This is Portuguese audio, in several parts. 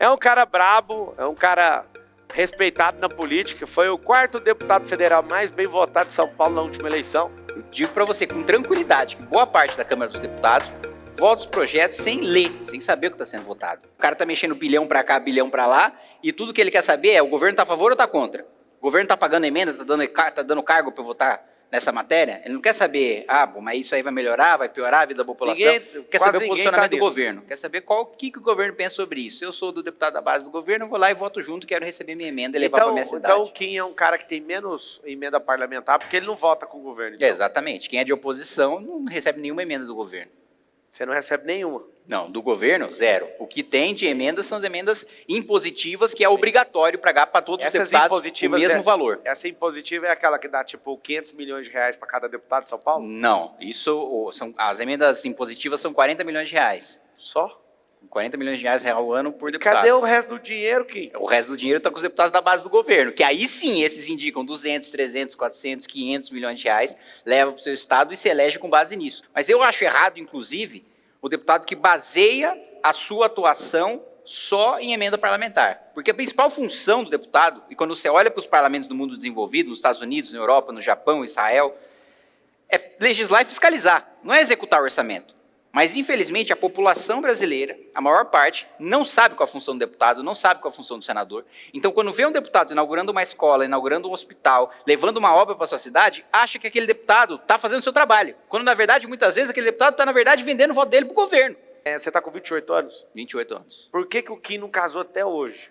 É um cara brabo, é um cara respeitado na política, foi o 4º deputado federal mais bem votado de São Paulo na última eleição. Eu digo para você com tranquilidade que boa parte da Câmara dos Deputados vota os projetos sem ler, sem saber o que está sendo votado. O cara tá mexendo bilhão para cá, bilhão para lá, e tudo que ele quer saber é o governo tá a favor ou tá contra? O governo tá pagando emenda, tá dando cargo para votar nessa matéria? Ele não quer saber, bom, mas isso aí vai melhorar, vai piorar a vida da população. Quer saber o posicionamento do governo. Quer saber o que o governo pensa sobre isso. Eu sou do deputado da base do governo, eu vou lá e voto junto, quero receber minha emenda e levar para minha cidade. Então, Kim é um cara que tem menos emenda parlamentar, porque ele não vota com o governo. Então. Exatamente. Quem é de oposição não recebe nenhuma emenda do governo. Você não recebe nenhuma? Não, do governo, zero. O que tem de emendas são as emendas impositivas, que é obrigatório pagar para todos os deputados o mesmo valor. Essa impositiva é aquela que dá, tipo, 500 milhões de reais para cada deputado de São Paulo? Não, as emendas impositivas são 40 milhões de reais. Só? 40 milhões de reais ao ano por deputado. Cadê o resto do dinheiro, Kim? O resto do dinheiro está com os deputados da base do governo, que aí sim, esses indicam 200, 300, 400, 500 milhões de reais, leva para o seu estado e se elege com base nisso. Mas eu acho errado, inclusive, o deputado que baseia a sua atuação só em emenda parlamentar. Porque a principal função do deputado, e quando você olha para os parlamentos do mundo desenvolvido, nos Estados Unidos, na Europa, no Japão, Israel, é legislar e fiscalizar, não é executar o orçamento. Mas, infelizmente, a população brasileira, a maior parte, não sabe qual a função do deputado, não sabe qual a função do senador. Então, quando vê um deputado inaugurando uma escola, inaugurando um hospital, levando uma obra para a sua cidade, acha que aquele deputado está fazendo o seu trabalho. Quando, na verdade, muitas vezes, aquele deputado está, na verdade, vendendo o voto dele para o governo. Você está com 28 anos? 28 anos. Por que o Kim não casou até hoje?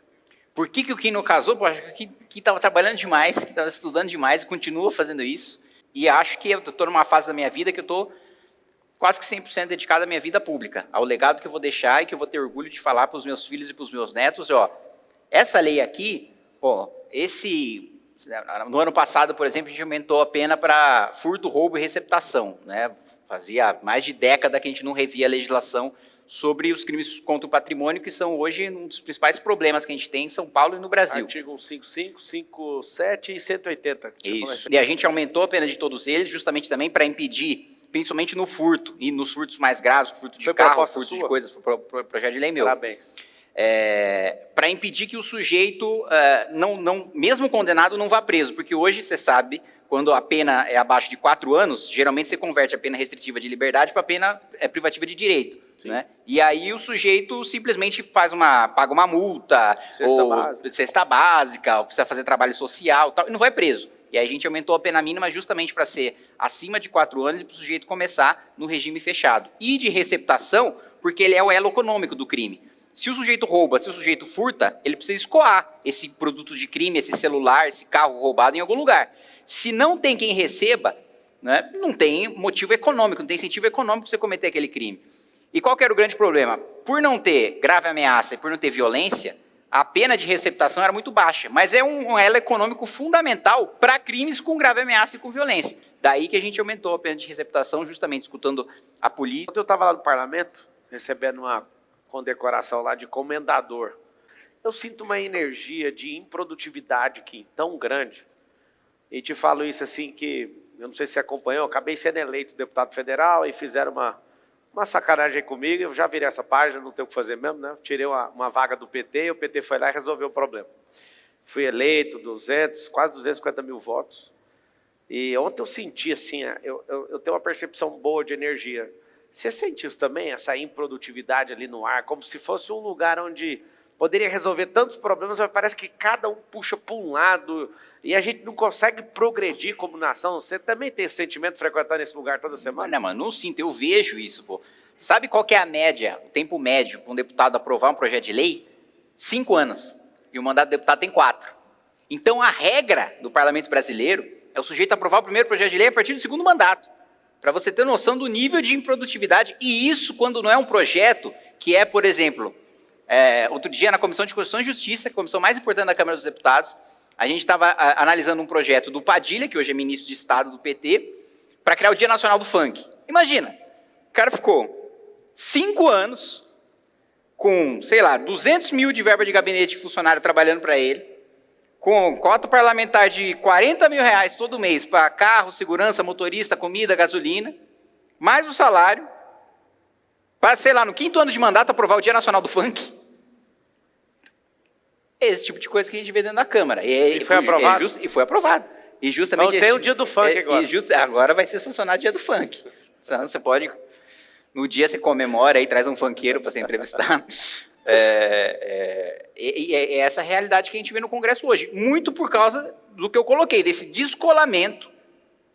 Por que o Kim não casou? Pô, acho que o Kim estava trabalhando demais, que estava estudando demais e continua fazendo isso. E acho que eu estou numa fase da minha vida que eu estou quase que 100% dedicado à minha vida pública, ao legado que eu vou deixar e que eu vou ter orgulho de falar para os meus filhos e para os meus netos, essa lei aqui, no ano passado, por exemplo, a gente aumentou a pena para furto, roubo e receptação, né? Fazia mais de década que a gente não revia a legislação sobre os crimes contra o patrimônio, que são hoje um dos principais problemas que a gente tem em São Paulo e no Brasil. Artigo 155, 57 e 180. Isso. E a gente aumentou a pena de todos eles, justamente também para impedir, principalmente no furto, e nos furtos mais graves, furto de carro, furto de coisas, projeto de lei meu. Parabéns. Para impedir que o sujeito, mesmo condenado, não vá preso, porque hoje, você sabe, quando a pena é abaixo de 4 anos, geralmente você converte a pena restritiva de liberdade para a pena privativa de direito. Né? E aí o sujeito simplesmente paga uma multa, cesta básica, ou precisa fazer trabalho social, tal, e não vai preso. E aí a gente aumentou a pena mínima justamente para ser acima de 4 anos e para o sujeito começar no regime fechado. E de receptação, porque ele é o elo econômico do crime. Se o sujeito rouba, se o sujeito furta, ele precisa escoar esse produto de crime, esse celular, esse carro roubado em algum lugar. Se não tem quem receba, né, não tem motivo econômico, não tem incentivo econômico para você cometer aquele crime. E qual que era o grande problema? Por não ter grave ameaça e por não ter violência, a pena de receptação era muito baixa, mas é um elo econômico fundamental para crimes com grave ameaça e com violência. Daí que a gente aumentou a pena de receptação, justamente escutando a polícia. Quando eu estava lá no parlamento, recebendo uma condecoração lá de comendador, eu sinto uma energia de improdutividade aqui tão grande. E te falo isso assim que, eu não sei se você acompanhou, eu acabei sendo eleito deputado federal e fizeram uma sacanagem comigo, eu já virei essa página, não tenho o que fazer mesmo, né? Tirei uma vaga do PT e o PT foi lá e resolveu o problema. Fui eleito, quase 250 mil votos. E ontem eu senti assim, eu tenho uma percepção boa de energia. Você sente isso também, essa improdutividade ali no ar, como se fosse um lugar onde poderia resolver tantos problemas, mas parece que cada um puxa para um lado e a gente não consegue progredir como nação. Você também tem esse sentimento de frequentar nesse lugar toda semana? Não, mano, não sinto, eu vejo isso, pô. Sabe qual que é a média, o tempo médio para um deputado aprovar um projeto de lei? 5 anos. E o mandato do deputado tem 4. Então a regra do parlamento brasileiro é o sujeito aprovar o primeiro projeto de lei a partir do 2º mandato. Para você ter noção do nível de improdutividade. E isso quando não é um projeto que é, por exemplo, outro dia na Comissão de Constituição e Justiça, a comissão mais importante da Câmara dos Deputados, a gente estava analisando um projeto do Padilha, que hoje é ministro de Estado do PT, para criar o Dia Nacional do Funk. Imagina, o cara ficou 5 anos com, 200 mil de verba de gabinete de funcionário trabalhando para ele, com cota parlamentar de 40 mil reais todo mês para carro, segurança, motorista, comida, gasolina, mais o salário, para, no 5º ano de mandato aprovar o Dia Nacional do Funk. Esse tipo de coisa que a gente vê dentro da Câmara. E foi aprovado? E foi aprovado. E justamente então tem o dia do funk agora. Agora vai ser sancionado o dia do funk. Então, você pode... No dia você comemora e traz um funkeiro para ser entrevistado. É essa a realidade que a gente vê no Congresso hoje. Muito por causa do que eu coloquei, desse descolamento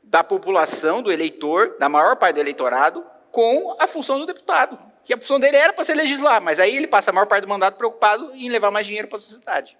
da população, do eleitor, da maior parte do eleitorado, com a função do deputado. Que a função dele era para ser legislar, mas aí ele passa a maior parte do mandato preocupado em levar mais dinheiro para a sociedade.